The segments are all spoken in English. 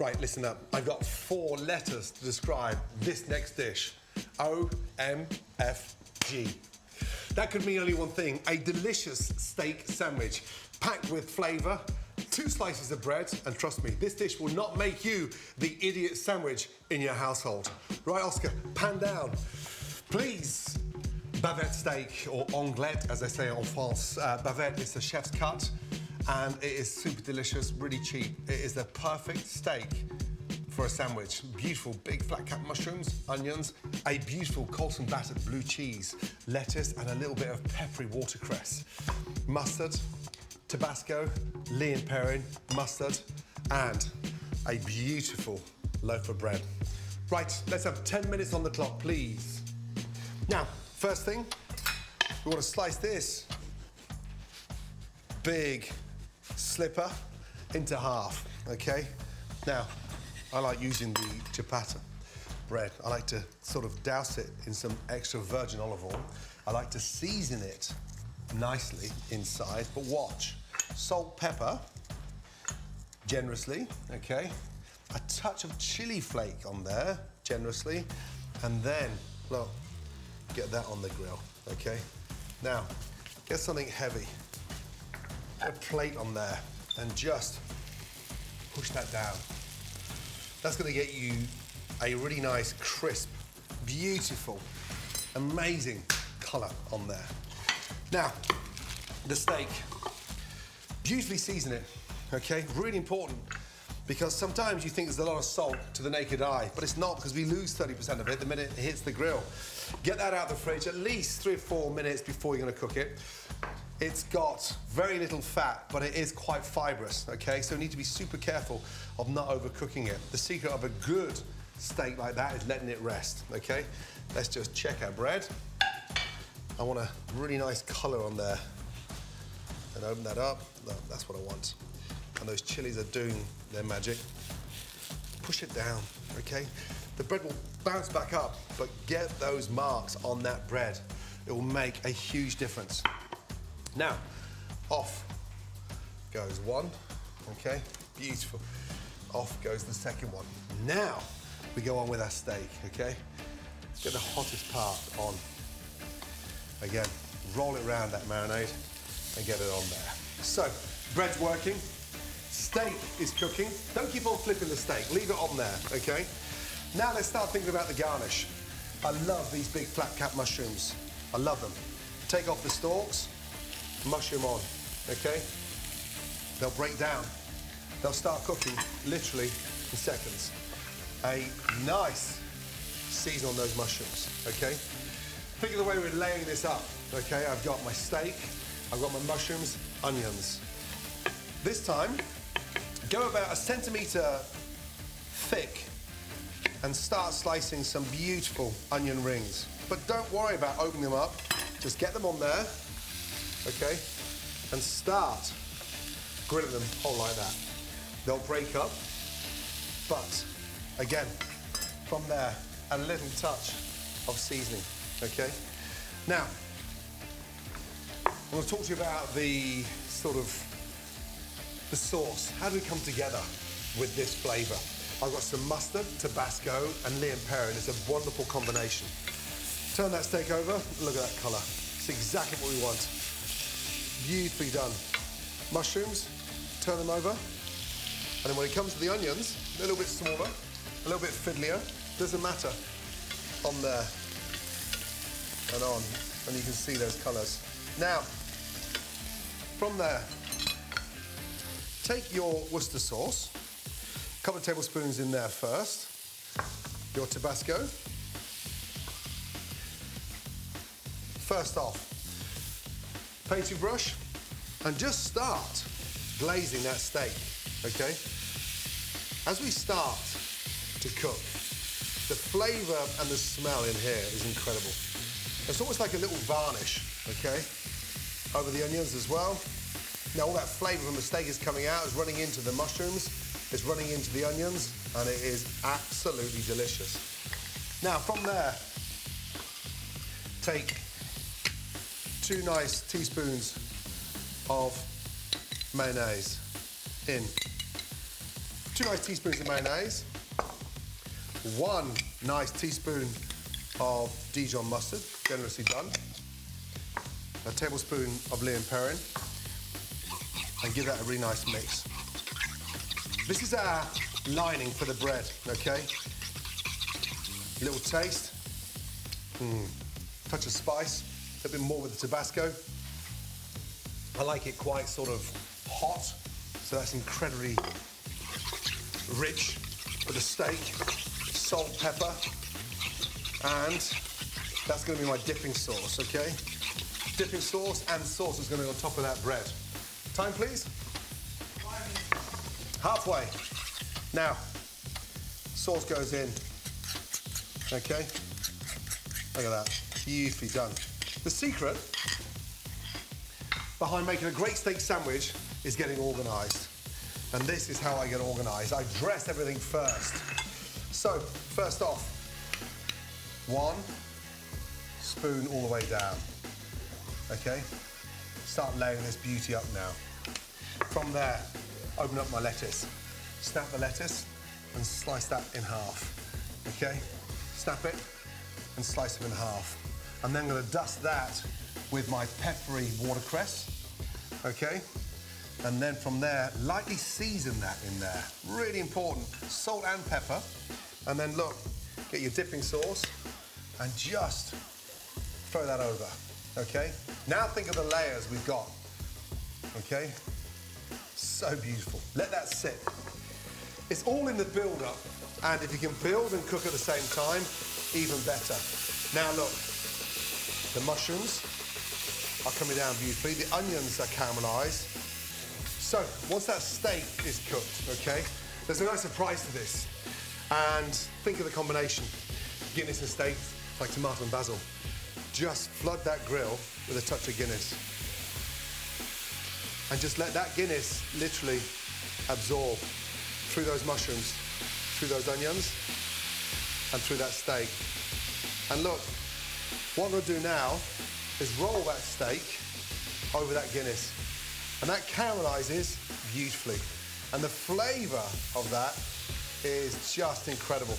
Right, listen up. I've got 4 letters to describe this next dish. O-M-F-G. That could mean only one thing, a delicious steak sandwich packed with flavour, 2 slices of bread, and trust me, this dish will not make you the idiot sandwich in your household. Right, Oscar, pan down. Please. Bavette steak, or anglette, as they say en France. Bavette is the chef's cut, and it is super delicious, really cheap. It is the perfect steak for a sandwich. Beautiful big flat cap mushrooms, onions, a beautiful Colton battered blue cheese, lettuce, and a little bit of peppery watercress. Mustard, Tabasco, Lea and Perrin, mustard, and a beautiful loaf of bread. Right, let's have 10 minutes on the clock, please. Now, first thing, we want to slice this big slipper into half, okay? Now, I like using the ciabatta bread. I like to sort of douse it in some extra virgin olive oil. I like to season it nicely inside, but watch. Salt, pepper, generously, okay? A touch of chili flake on there, generously, and then, look, get that on the grill, okay? Now, get something heavy, a plate on there, and just push that down. That's gonna get you a really nice, crisp, beautiful, amazing colour on there. Now, the steak, beautifully season it, okay? Really important, because sometimes you think there's a lot of salt to the naked eye, but it's not, because we lose 30% of it the minute it hits the grill. Get that out of the fridge at least 3 or 4 minutes before you're gonna cook it. It's got very little fat, but it is quite fibrous, okay? So you need to be super careful of not overcooking it. The secret of a good steak like that is letting it rest, okay? Let's just check our bread. I want a really nice colour on there. And open that up. Look, that's what I want. And those chilies are doing their magic. Push it down, okay? The bread will bounce back up, but get those marks on that bread. It will make a huge difference. Now, off goes one, okay? Beautiful. Off goes the second one. Now, we go on with our steak, okay? Let's get the hottest part on. Again, roll it around that marinade and get it on there. So, bread's working, steak is cooking. Don't keep on flipping the steak, leave it on there, okay? Now let's start thinking about the garnish. I love these big flat cap mushrooms. I love them. Take off the stalks, mushroom on, okay? They'll break down. They'll start cooking literally in seconds. A nice season on those mushrooms, okay? Think of the way we're laying this up, okay? I've got my steak, I've got my mushrooms, onions. This time, go about 1 centimetre thick and start slicing some beautiful onion rings. But don't worry about opening them up. Just get them on there, okay? And start grilling them whole like that. They'll break up, but again, from there, a little touch of seasoning, okay? Now, I'm going to talk to you about the sort of the sauce. How do we come together with this flavour? I've got some mustard, Tabasco, and Lea and Perrin. It's a wonderful combination. Turn that steak over, look at that colour. It's exactly what we want. Beautifully done. Mushrooms, turn them over. And then when it comes to the onions, a little bit smaller, a little bit fiddlier, doesn't matter. On there and on, and you can see those colours. Now, from there, take your Worcester sauce, a couple of tablespoons in there first, your Tabasco. First off, painting brush, and just start glazing that steak, okay? As we start to cook, the flavour and the smell in here is incredible. It's almost like a little varnish, okay? Over the onions as well. Now all that flavour from the steak is coming out, is running into the mushrooms, it's running into the onions, and it is absolutely delicious. Now from there, take 2 nice teaspoons of mayonnaise in. 2 nice teaspoons of mayonnaise, 1 nice teaspoon of Dijon mustard, generously done, a tablespoon of Lea and Perrin, and give that a really nice mix. This is our lining for the bread, okay? Little taste, touch of spice, a bit more with the Tabasco. I like it quite sort of hot, so that's incredibly rich for the steak. Salt, pepper, and that's going to be my dipping sauce, okay? Dipping sauce and sauce is going to be on top of that bread. Time, please. Halfway. Now, sauce goes in, okay? Look at that, beautifully done. The secret behind making a great steak sandwich is getting organised. And this is how I get organised. I dress everything first. So, first off, 1 spoon all the way down, okay? Start laying this beauty up now. From there, open up my lettuce. Snap the lettuce and slice that in half, okay? Snap it and slice it in half. I'm then gonna dust that with my peppery watercress, okay? And then from there, lightly season that in there. Really important, salt and pepper. And then look, get your dipping sauce and just throw that over, okay? Now think of the layers we've got, okay? So beautiful. Let that sit. It's all in the build-up, and if you can build and cook at the same time, even better. Now look, the mushrooms are coming down beautifully. The onions are caramelized. So once that steak is cooked, okay, there's a nice surprise to this. And think of the combination. Guinness and steak, like tomato and basil. Just flood that grill with a touch of Guinness. And just let that Guinness literally absorb through those mushrooms, through those onions, and through that steak. And look, what I'm gonna do now is roll that steak over that Guinness. And that caramelizes beautifully. And the flavor of that is just incredible.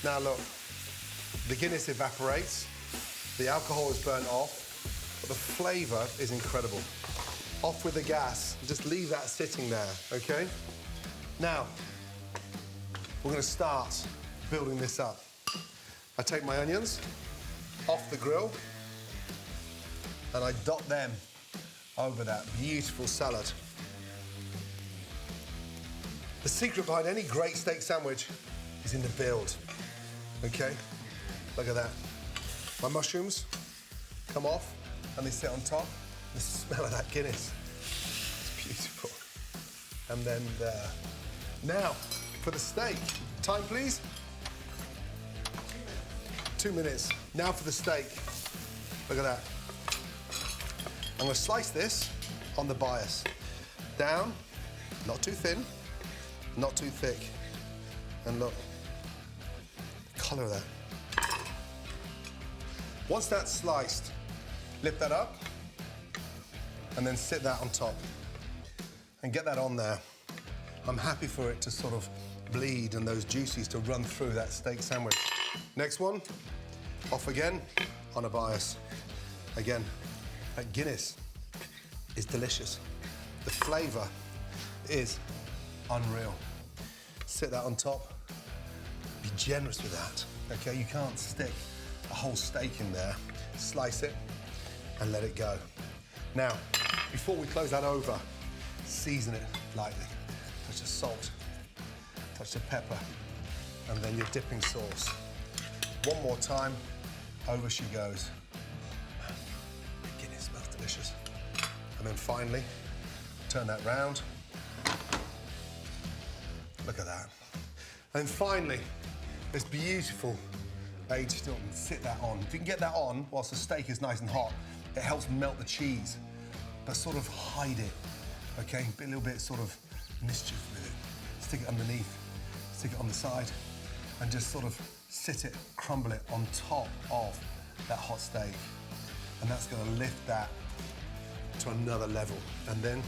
Now look, the Guinness evaporates, the alcohol is burnt off, but the flavor is incredible. Off with the gas, just leave that sitting there, okay? Now, we're gonna start building this up. I take my onions off the grill and I dot them over that beautiful salad. The secret behind any great steak sandwich is in the build, okay? Look at that. My mushrooms come off and they sit on top. The smell of that Guinness, it's beautiful. And then there. Now, for the steak. Time, please. 2 minutes. Now for the steak. Look at that. I'm gonna slice this on the bias. Down, not too thin, not too thick. And look, the color of that. Once that's sliced, lift that up, and then sit that on top. And get that on there. I'm happy for it to sort of bleed and those juices to run through that steak sandwich. Next one, off again on a bias. Again, that Guinness is delicious. The flavor is unreal. Sit that on top, be generous with that, okay? You can't stick a whole steak in there. Slice it and let it go. Now, before we close that over, season it lightly. Touch of salt, touch of pepper, and then your dipping sauce. One more time, over she goes. Guinness smells delicious. And then finally, turn that round. Look at that. And finally, this beautiful aged Stilton. Sit that on. If you can get that on whilst the steak is nice and hot, it helps melt the cheese, but sort of hide it, okay? Be a little bit sort of mischief with it. Stick it underneath, stick it on the side, and just sort of sit it, crumble it on top of that hot steak. And that's gonna lift that to another level. And then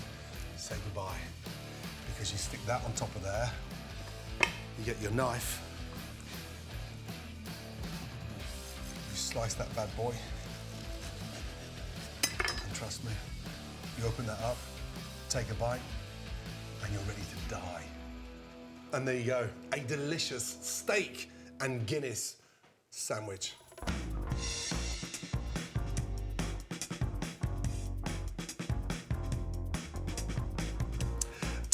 say goodbye. because you stick that on top of there. You get your knife. You slice that bad boy. And trust me, you open that up, take a bite, and you're ready to die. And there you go, a delicious steak and Guinness sandwich.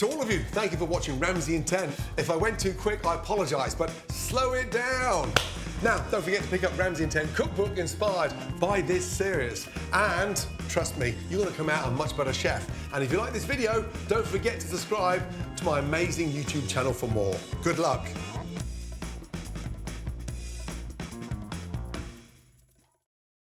To all of you, thank you for watching Ramsay in 10. If I went too quick, I apologise, but slow it down. Now, don't forget to pick up Ramsay in 10 Cookbook inspired by this series. And trust me, you're going to come out a much better chef. And if you like this video, don't forget to subscribe to my amazing YouTube channel for more. Good luck.